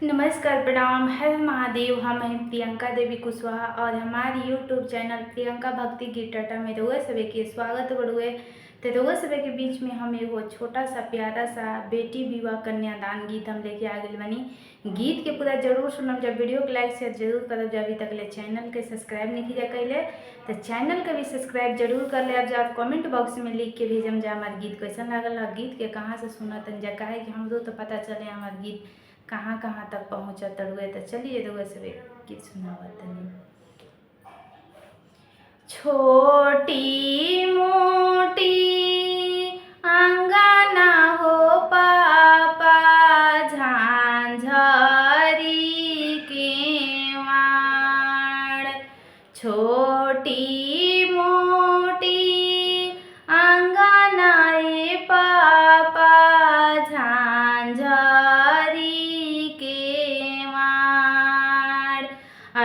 नमस्कार, प्रणाम, हर महादेव। हम हैं प्रियंका देवी कुशवाहा और हमारे यूट्यूब चैनल प्रियंका भक्ति गिटाटा में रउआ सभे के स्वागत बड़ुए। तो रउआ सभे के बीच में हम एगो छोटा सा प्यारा सा बेटी विवाह कन्यादान गीत हम लेके आ गए बनी। गीत के पूरा जरूर सुनम। जब वीडियो के लाइक शेयर जरूर करब। जब अभी तक ले चैनल के सब्सक्राइब नहीं किया कैले तो चैनल के भी सब्सक्राइब जरूर कर ले। अब जब कमेंट बॉक्स में लिख के भेजम जा हमारे गीत कैसा लागल, गीत के कहाँ से सुनतन जा, काहे कि हमरो तो पता चले हमारे गीत कहाँ कहाँ तक पहुँचत रुए। तो चलिए रुए सब गीत सुनावत तनी। छोटी मोटी अंगना हो पापा झांझरी के वाड़। छोटी मोटी अंगना ए पापा झांझरी के वाड़।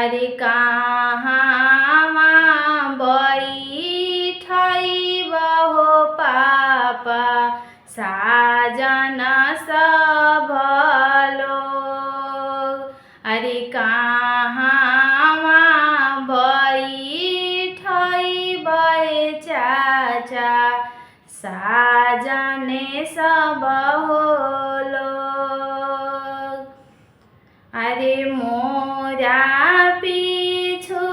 अरे कहाँ हो पापा साजन सब लोग। अरे कहाँ बैठै चाचा साजने सब हो लोग। अरे मोरा पीछू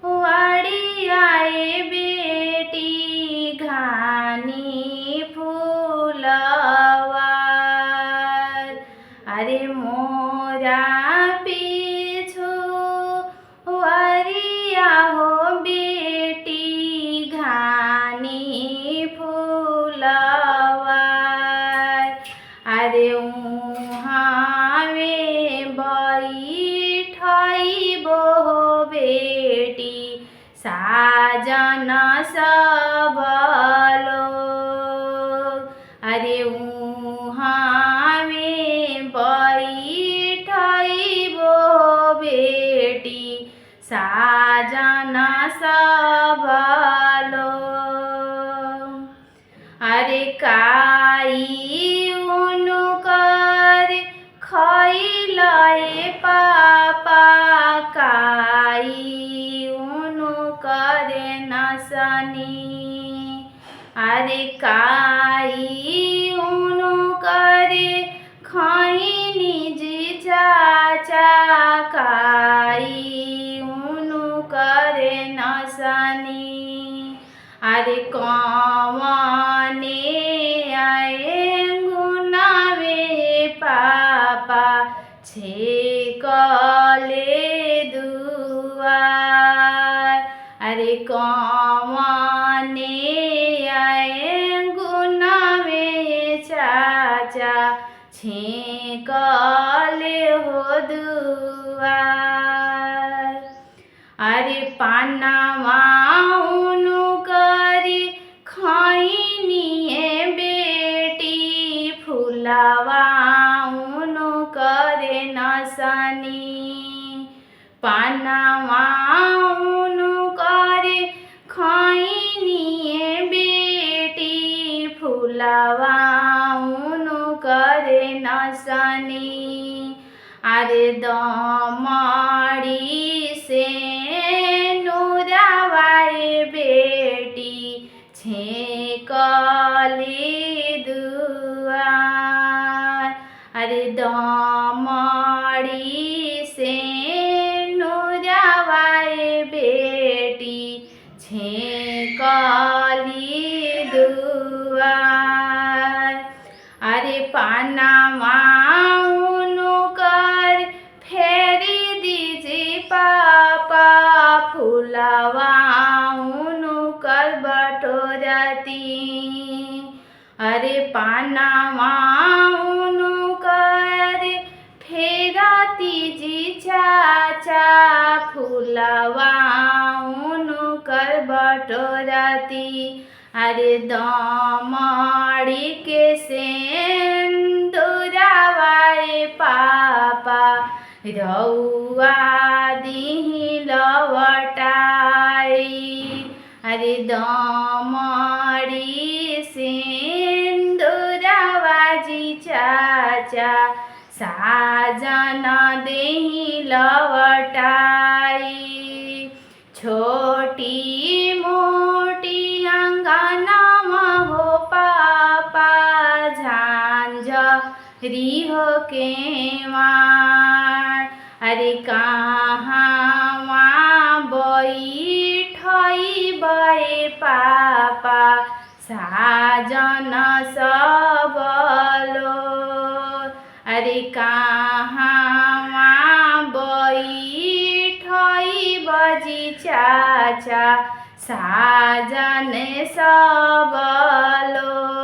वड़ियाए बेटी घानी फूलवार। अरे मोरा पीछू वड़िया हो बेटी घानी फूलवार। अरे उहाँ में बैठैबो बेटी साजन सब लोग। अरे उहाँ में बैठैबो बेटी साजन सब लोग। अरे काई उनकर खैलए पापा काई उनकर नसनी। अरे काई उनकर खैनी जी चाचा काई उनकर नसनी। अरे कौने आए गुनावे पापा छेकले दुआर। अरे कौने आए गुनावे चाचा छेकले हो दुआर। अरे पानवा उनकर खैनिए बेटी फुलवा उनकर नसनी। पानवा उनकर खैनिए बेटी फुलवा उनकर नसनी। अरे दमड़ी से नुरावाए बेटी छेकली दुआर। अरे दमड़ी से नुरावाए बेटी छेकली दुआर। अरे पानवा पापा फुलवा उनकर बटोरती। अरे पानवा उनकर फेरती जी चाचा फुलवा उनकर बटोरती। अरे दमड़ी के सेंदूरवाए पापा रउआ दिही लवटाई। अरे दमड़ी सिंदूरवा जी चाचा साजन देहि लवटाई। छोटी मोटी अंगनामा हो पापा झांझरी हो केवाड़। अरे कहाँ बैठई बे पापा साजन सब लोग। अरे कहाँ बैठई बजी चाचा साजन सब लोग।